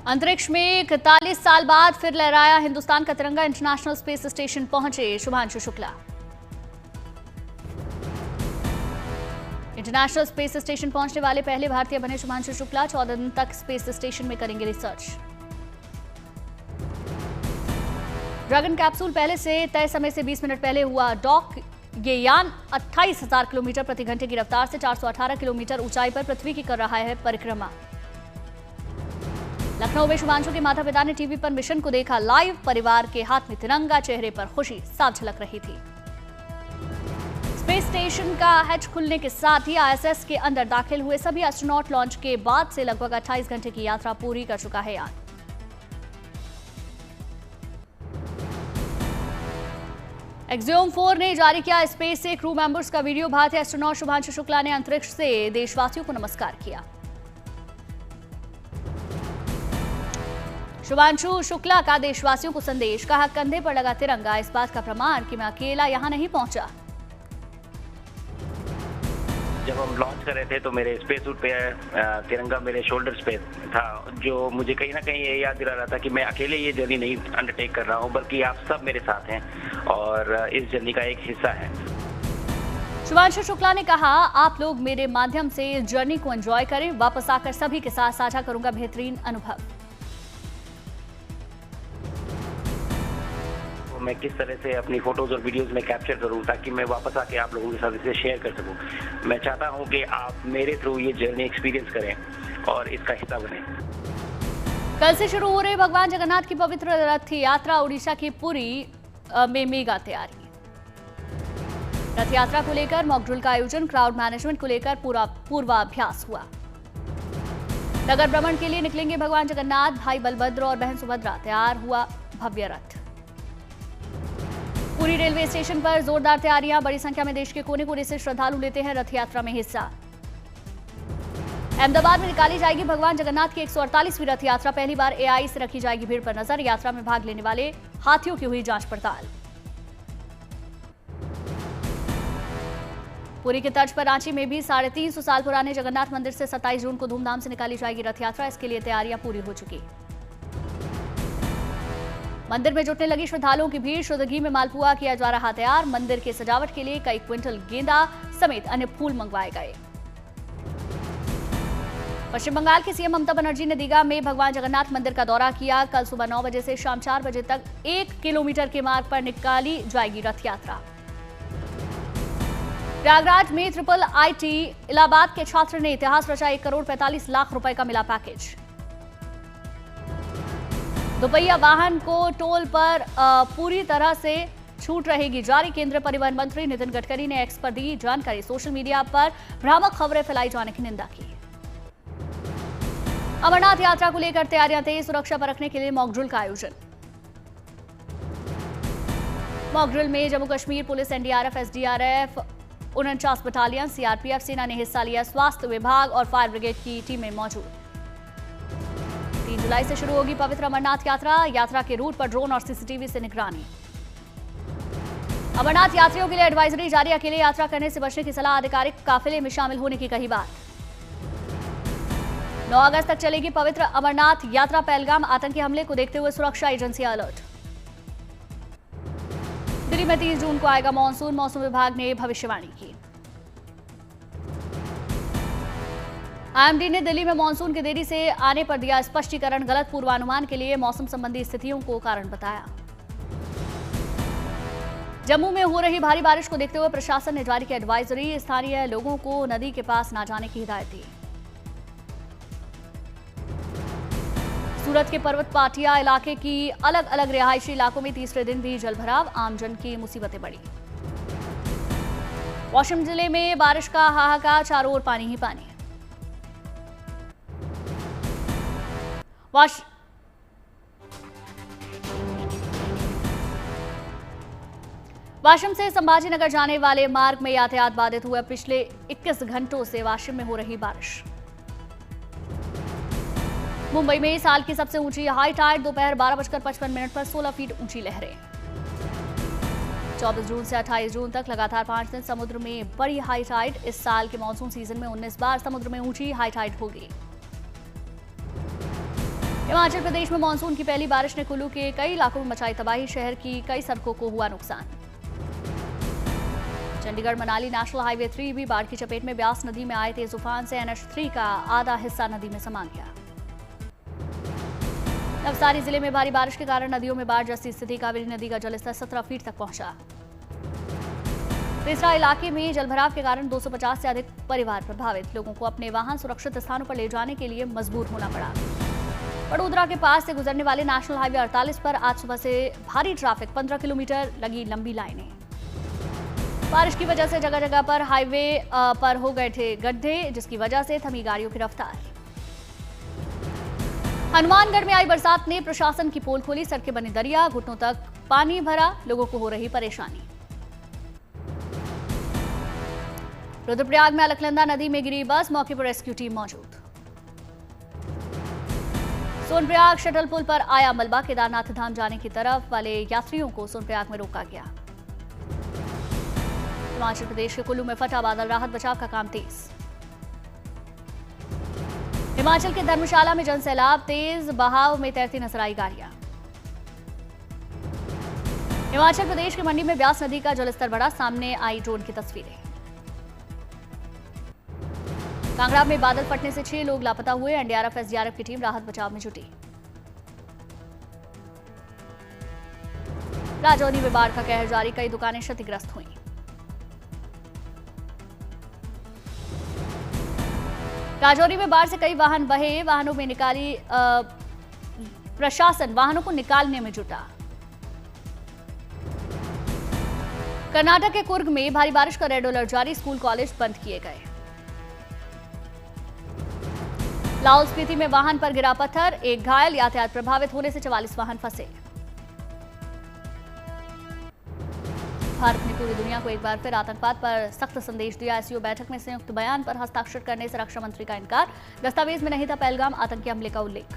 अंतरिक्ष में 41 साल बाद फिर लहराया हिंदुस्तान का तिरंगा। इंटरनेशनल स्पेस स्टेशन पहुंचे Shubhanshu Shukla. International space station पहुंचने वाले पहले भारतीय बने शुभांशु शुक्ला। 14 दिन तक स्पेस स्टेशन में करेंगे रिसर्च। ड्रैगन कैप्सूल पहले से तय समय से 20 मिनट पहले हुआ डॉक। ये यान 28,000 किलोमीटर प्रति घंटे की रफ्तार से 418 किलोमीटर ऊंचाई पर पृथ्वी की कर रहा है परिक्रमा। लखनऊ में शुभांशु के माता पिता ने टीवी पर मिशन को देखा लाइव। परिवार के हाथ में तिरंगा, चेहरे पर खुशी साफ झलक रही थी। स्पेस स्टेशन का हैच खुलने के साथ ही आईएसएस के अंदर दाखिल हुए सभी एस्ट्रोनॉट लॉन्च के बाद से लगभग 28 घंटे की यात्रा पूरी कर चुका है यान। एक्सियोम 4 ने जारी किया स्पेस से क्रू मेंबर्स का वीडियो। भारतीय एस्ट्रोनॉट शुभांशु शुक्ला ने अंतरिक्ष से देशवासियों को नमस्कार किया। शुभांशु शुक्ला का देशवासियों को संदेश, कहा कंधे पर लगा तिरंगा इस बात का प्रमाण कि मैं अकेला यहां नहीं पहुंचा। जब हम लॉन्च कर रहे थे तो मेरे स्पेस सूट पे तिरंगा मेरे शोल्डर्स पे था, जो मुझे कहीं ना कहीं ये याद दिला रहा था कि मैं अकेले ये जर्नी नहीं अंडरटेक कर रहा हूँ, बल्कि आप सब मेरे साथ हैं और इस जर्नी का एक हिस्सा है। शुभांशु शुक्ला ने कहा, आप लोग मेरे माध्यम से इस जर्नी को एंजॉय करें। वापस आकर सभी के साथ साझा करूंगा बेहतरीन अनुभव। मैं किस तरह से अपनी फोटोज और वीडियोस में कैप्चर करूं ताकि मैं वापस आके आप लोगों के साथ इसे शेयर कर सकूं। मैं चाहता हूं कि आप मेरे थ्रू ये जर्नी एक्सपीरियंस करें और इसका हिस्सा बने। कल से शुरू हो रही भगवान जगन्नाथ की पवित्र रथ यात्रा। उड़ीसा की पुरी में मेगा तैयारी। रथ यात्रा को लेकर मॉक ड्रिल का आयोजन, क्राउड मैनेजमेंट को लेकर पूरा पूर्वाभ्यास हुआ। नगर भ्रमण के लिए निकलेंगे भगवान जगन्नाथ। भाई बलभद्र और बहन सुभद्रा। तैयार हुआ भव्य रथ। पूरी रेलवे स्टेशन पर जोरदार तैयारियां। बड़ी संख्या में देश के कोने कोने से श्रद्धालु लेते हैं रथ यात्रा में हिस्सा। अहमदाबाद में निकाली जाएगी भगवान जगन्नाथ की 148वीं रथ यात्रा। पहली बार एआई से रखी जाएगी भीड़ पर नजर। यात्रा में भाग लेने वाले हाथियों की हुई जांच पड़ताल। पुरी की तर्ज पर रांची में भी 350 साल पुराने जगन्नाथ मंदिर से 27 जून को धूमधाम से निकाली जाएगी रथ यात्रा। इसके लिए तैयारियां पूरी हो चुकी। मंदिर में जुटने लगी श्रद्धालुओं की भीड़। शुद्ध घी में मालपुआ किया जा रहा तैयार। मंदिर के सजावट के लिए कई क्विंटल गेंदा समेत अन्य फूल मंगवाए गए। पश्चिम बंगाल की सीएम ममता बनर्जी ने दीघा में भगवान जगन्नाथ मंदिर का दौरा किया। कल सुबह 9 बजे से शाम 4 बजे तक 1 किलोमीटर के मार्ग पर निकाली जाएगी रथ यात्रा। प्रयागराज में IIIT इलाहाबाद के छात्र ने इतिहास रचा। 1 करोड़ 45 लाख रुपए का मिला पैकेज। दोपहिया वाहन को टोल पर पूरी तरह से छूट रहेगी जारी। केंद्रीय परिवहन मंत्री नितिन गडकरी ने एक्स पर दी जानकारी। सोशल मीडिया पर भ्रामक खबरें फैलाई जाने की निंदा की। अमरनाथ यात्रा को लेकर तैयारियां तेज। सुरक्षा परखने के लिए मॉक ड्रिल का आयोजन। मॉक ड्रिल में Jammu Kashmir police, NDRF, SDRF, 49 battalion, CRPF सेना ने हिस्सा लिया। स्वास्थ्य विभाग और फायर ब्रिगेड की टीमें मौजूद। 3 जुलाई से शुरू होगी पवित्र अमरनाथ यात्रा। यात्रा के रूट पर ड्रोन और सीसीटीवी से निगरानी। अमरनाथ यात्रियों के लिए एडवाइजरी जारी। अकेले यात्रा करने से बचने की सलाह। आधिकारिक काफिले में शामिल होने की कही बात। 9 अगस्त तक चलेगी पवित्र अमरनाथ यात्रा। पहलगाम आतंकी हमले को देखते हुए सुरक्षा एजेंसियां अलर्ट। दिल्ली में 30 जून को आएगा मानसून। मौसम विभाग ने भविष्यवाणी की। आईएमडी ने दिल्ली में मानसून के देरी से आने पर दिया स्पष्टीकरण। गलत पूर्वानुमान के लिए मौसम संबंधी स्थितियों को कारण बताया। जम्मू में हो रही भारी बारिश को देखते हुए प्रशासन ने जारी की एडवाइजरी। स्थानीय लोगों को नदी के पास न जाने की हिदायत दी। सूरत के पर्वत पाटिया इलाके की अलग अलग रिहायशी इलाकों में तीसरे दिन भी जलभराव। आमजन की मुसीबतें बढ़ी। वाशिम जिले में बारिश का हाहाकार। चारों ओर पानी ही पानी। वाशिम से संभाजीनगर जाने वाले मार्ग में यातायात बाधित हुआ। पिछले 21 घंटों से वाशिम में हो रही बारिश। मुंबई में साल की सबसे ऊंची हाई टाइड। दोपहर 12:55 पर 16 फीट ऊंची लहरें। 24 जून से 28 जून तक लगातार 5 दिन समुद्र में बड़ी हाई टाइड। इस साल के मानसून सीजन में 19 बार समुद्र में ऊंची हाई टाइड होगी। हिमाचल प्रदेश में मानसून की पहली बारिश ने कुल्लू के कई इलाकों में मचाई तबाही, शहर की कई सड़कों को हुआ नुकसान। चंडीगढ़ मनाली नेशनल हाईवे 3 भी बाढ़ की चपेट में, ब्यास नदी में आए तेज तूफान से NH3 का आधा हिस्सा नदी में समा गया। नवसारी जिले में भारी बारिश के कारण नदियों में बाढ़ जैसी स्थिति, कावेरी नदी का जलस्तर 17 फीट तक पहुंचा। तीसरा इलाके में जलभराव के कारण 250 से अधिक परिवार प्रभावित, लोगों को अपने वाहन सुरक्षित स्थानों पर ले जाने के लिए मजबूर होना पड़ा। वडोदरा के पास से गुजरने वाले नेशनल हाईवे 48 पर आज सुबह से भारी ट्रैफिक, 15 किलोमीटर लगी लंबी लाइनें। बारिश की वजह से जगह जगह पर हाईवे पर हो गए थे गड्ढे, जिसकी वजह से थमी गाड़ियों की रफ्तार। हनुमानगढ़ में आई बरसात ने प्रशासन की पोल खोली, सड़कें बनी दरिया, घुटनों तक पानी भरा, लोगों को हो रही परेशानी। रुद्रप्रयाग में अलकनंदा नदी में गिरी बस, मौके पर रेस्क्यू टीम मौजूद। सोनप्रयाग शटल पुल पर आया मलबा, केदारनाथ धाम जाने की तरफ वाले यात्रियों को सोनप्रयाग में रोका गया। हिमाचल प्रदेश के कुल्लू में फटा बादल, राहत बचाव का काम तेज। हिमाचल के धर्मशाला में जनसैलाब, तेज बहाव में तैरती नजर आई गाड़ियां। हिमाचल प्रदेश के मंडी में ब्यास नदी का जलस्तर बढ़ा, सामने आई ड्रोन की तस्वीरें। कांगड़ा में बादल फटने से 6 लोग लापता हुए, NDRF SDRF की टीम राहत बचाव में जुटी। राजौरी में बाढ़ का कहर जारी, कई दुकानें क्षतिग्रस्त हुई। राजौरी में बाढ़ से कई वाहन बहे, वाहनों में निकाली प्रशासन वाहनों को निकालने में जुटा। कर्नाटक के कुर्ग में भारी बारिश का रेड अलर्ट जारी, स्कूल कॉलेज बंद किए गए। लाहौल स्पीति में वाहन पर गिरा पत्थर, एक घायल, यातायात प्रभावित होने से 44 वाहन फंसे। भारत ने पूरी दुनिया को एक बार फिर आतंकवाद पर सख्त संदेश दिया, SCO बैठक में संयुक्त बयान पर हस्ताक्षर करने से रक्षा मंत्री का इनकार, दस्तावेज में नहीं था पहलगाम आतंकी हमले का उल्लेख।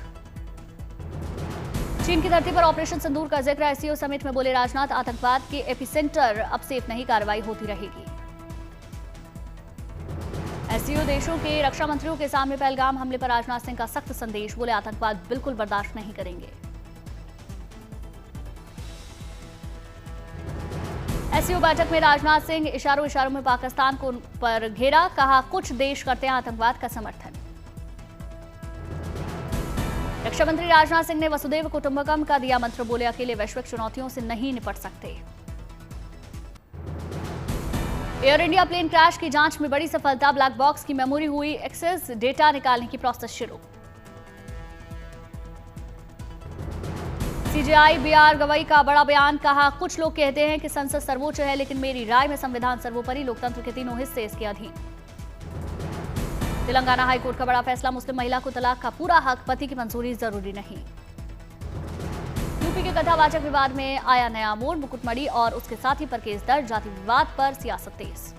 चीन की धरती पर ऑपरेशन सिंदूर का जिक्र, SCO समिट में बोले राजनाथ, आतंकवाद के एपिसेंटर अब सेफ नहीं, कार्रवाई होती रहेगी। SCO देशों के रक्षा मंत्रियों के सामने पहलगाम हमले पर राजनाथ सिंह का सख्त संदेश, बोले आतंकवाद बिल्कुल बर्दाश्त नहीं करेंगे। SCO बैठक में राजनाथ सिंह इशारों में पाकिस्तान को पर घेरा, कहा कुछ देश करते हैं आतंकवाद का समर्थन। रक्षा मंत्री राजनाथ सिंह ने वसुदेव कुटुंबकम का दिया मंत्र, बोले अकेले वैश्विक चुनौतियों से नहीं निपट सकते। एयर इंडिया प्लेन क्रैश की जांच में बड़ी सफलता, ब्लैक बॉक्स की मेमोरी हुई एक्सेस, डेटा निकालने की प्रोसेस शुरू। CJI BR गवई का बड़ा बयान, कहा कुछ लोग कहते हैं कि संसद सर्वोच्च है, लेकिन मेरी राय में संविधान सर्वोपरि, लोकतंत्र के तीनों हिस्से इसके अधीन। तेलंगाना हाईकोर्ट का बड़ा फैसला, मुस्लिम महिला को तलाक का पूरा हक, पति की मंजूरी जरूरी नहीं। यूपी के कथावाचक विवाद में आया नया मोड़, मुकुटमणि और उसके साथी पर केस दर्ज, जाति विवाद पर सियासत तेज।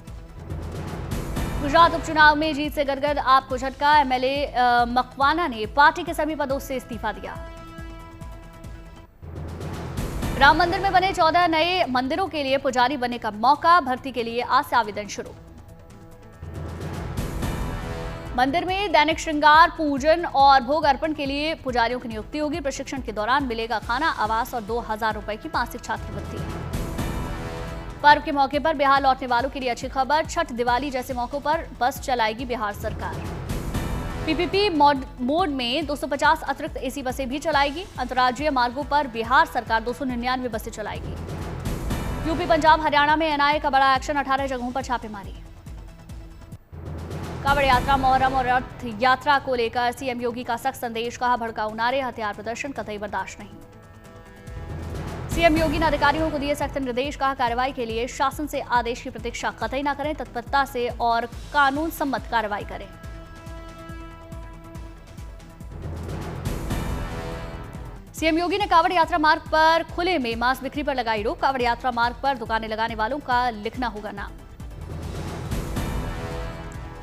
गुजरात उपचुनाव में जीत से गदगद, आपको झटका, MLA मकवाना ने पार्टी के सभी पदों से इस्तीफा दिया। राम मंदिर में बने 14 नए मंदिरों के लिए पुजारी बनने का मौका, भर्ती के लिए आज से आवेदन शुरू। मंदिर में दैनिक श्रृंगार, पूजन और भोग अर्पण के लिए पुजारियों की नियुक्ति होगी। प्रशिक्षण के दौरान मिलेगा खाना, आवास और 2000 रुपए की मासिक छात्रवृत्ति। पर्व के मौके पर बिहार लौटने वालों के लिए अच्छी खबर, छठ, दिवाली जैसे मौकों पर बस चलाएगी बिहार सरकार। PPP मोड में 250 अतिरिक्त AC बसें भी चलाएगी। अंतर्राज्यीय मार्गों पर बिहार सरकार 299 बसें चलाएगी। यूपी, पंजाब, हरियाणा में NIA का बड़ा एक्शन, 18 जगहों पर छापेमारी। कांवड़ यात्रा, मोहर्रम और रथ यात्रा को लेकर CM योगी का सख्त संदेश, कहा भड़काऊ नारे, हथियार प्रदर्शन कतई बर्दाश्त नहीं। CM योगी ने अधिकारियों को दिए सख्त निर्देश, कहा कार्रवाई के लिए शासन से आदेश की प्रतीक्षा कतई न करें, तत्परता से और कानून सम्मत कार्रवाई करें। CM योगी ने कांवड़ यात्रा मार्ग पर खुले में मांस बिक्री पर लगाई रोक, कांवड़ यात्रा मार्ग पर दुकानें लगाने वालों का लिखना होगा नाम।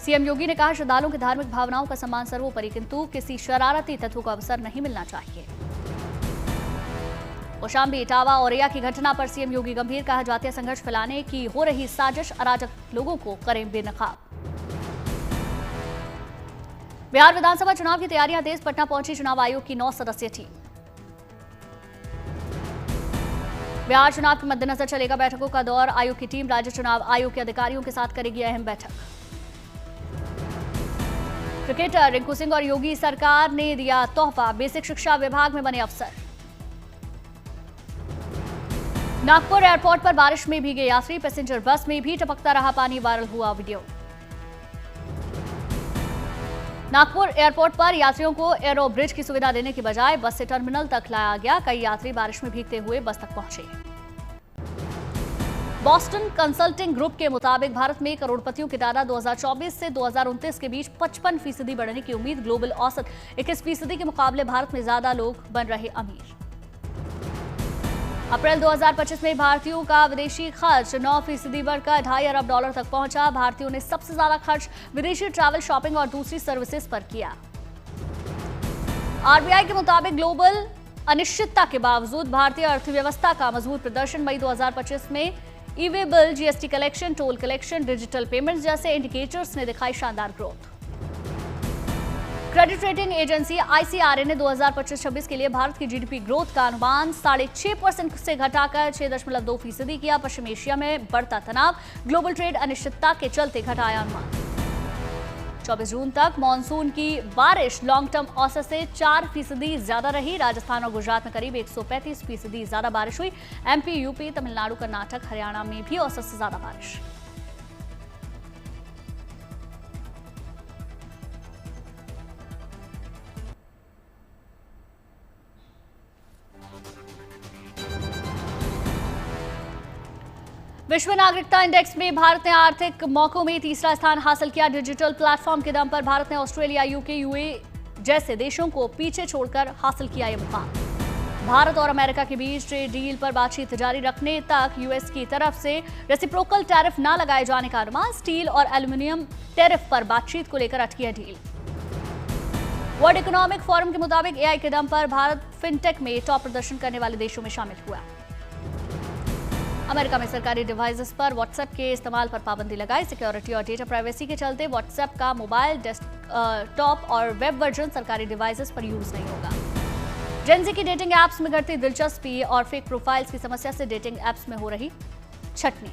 CM योगी ने कहा श्रद्धालुओं की धार्मिक भावनाओं का सम्मान सर्वोपरि, किंतु किसी शरारती तत्व को अवसर नहीं मिलना चाहिए। कौशाम्बी, इटावा, औरैया की घटना पर CM योगी गंभीर, कहा जातीय संघर्ष फैलाने की हो रही साजिश, अराजक लोगों को करें बेनकाब। बिहार विधानसभा चुनाव की तैयारियां तेज, पटना पहुंची चुनाव आयोग की 9 सदस्यीय टीम। बिहार चुनाव के मद्देनजर चलेगा बैठकों का दौर, आयोग की टीम राज्य चुनाव आयोग के अधिकारियों के साथ करेगी अहम बैठक। क्रिकेटर रिंकू सिंह और योगी सरकार ने दिया तोहफा, बेसिक शिक्षा विभाग में बने अफसर। नागपुर एयरपोर्ट पर बारिश में भीगे यात्री, पैसेंजर बस में भी टपकता रहा पानी, वायरल हुआ वीडियो। नागपुर एयरपोर्ट पर यात्रियों को एरो ब्रिज की सुविधा देने की बजाय बस से टर्मिनल तक लाया गया। कई यात्री बारिश में भीगते हुए बस तक पहुंचे। बॉस्टन कंसल्टिंग ग्रुप के मुताबिक भारत में करोड़पतियों की तादाद 2024 से 2029 के बीच 55% बढ़ने की उम्मीद। ग्लोबल औसत 21% के मुकाबले भारत में ज्यादा लोग बन रहे अमीर। अप्रैल 2025 में भारतीयों का विदेशी खर्च 9% बढ़कर $2.5 अरब तक पहुंचा। भारतीयों ने सबसे ज्यादा खर्च विदेशी ट्रैवल, शॉपिंग और दूसरी सर्विसेज पर किया। आरबीआई के मुताबिक ग्लोबल अनिश्चितता के बावजूद भारतीय अर्थव्यवस्था का मजबूत प्रदर्शन। मई 2025 में e-way bill, GST collection, toll collection, digital payments जैसे इंडिकेटर्स ने दिखाई शानदार growth. Credit rating agency ICRA ने 2025-26 के लिए भारत की जीडीपी ग्रोथ का अनुमान 6.5% से घटाकर 6.2% किया। पश्चिम एशिया में बढ़ता तनाव, ग्लोबल ट्रेड अनिश्चितता के चलते घटाया अनुमान। 24 जून तक मॉनसून की बारिश लॉन्ग टर्म औसत से 4% ज्यादा रही। राजस्थान और गुजरात में करीब 135% ज्यादा बारिश हुई। एमपी, यूपी, तमिलनाडु, कर्नाटक, हरियाणा में भी औसत से ज्यादा बारिश। विश्व नागरिकता इंडेक्स में भारत ने आर्थिक मौकों में तीसरा स्थान हासिल किया। डिजिटल प्लेटफॉर्म के दम पर भारत ने ऑस्ट्रेलिया, यूके, यूए जैसे देशों को पीछे छोड़कर हासिल किया यह मुकाम। भारत और अमेरिका के बीच ट्रेड डील पर बातचीत जारी रखने तक यूएस की तरफ से रेसिप्रोकल टैरिफ न लगाए जाने का अनुमान। स्टील और एल्यूमिनियम टैरिफ पर बातचीत को लेकर अटकी है डील। वर्ल्ड इकोनॉमिक फोरम के मुताबिक एआई के दम पर भारत फिनटेक में टॉप प्रदर्शन करने वाले देशों में शामिल हुआ। अमेरिका में सरकारी डिवाइसेस पर व्हाट्सएप के इस्तेमाल पर पाबंदी लगाई। सिक्योरिटी और डेटा प्राइवेसी के चलते व्हाट्सएप का मोबाइल, डेस्कटॉप और वेब वर्जन सरकारी डिवाइसेस पर यूज नहीं होगा। जेनजी की डेटिंग एप्स में घटती दिलचस्पी और फेक प्रोफाइल्स की समस्या से डेटिंग एप्स में हो रही छटनी।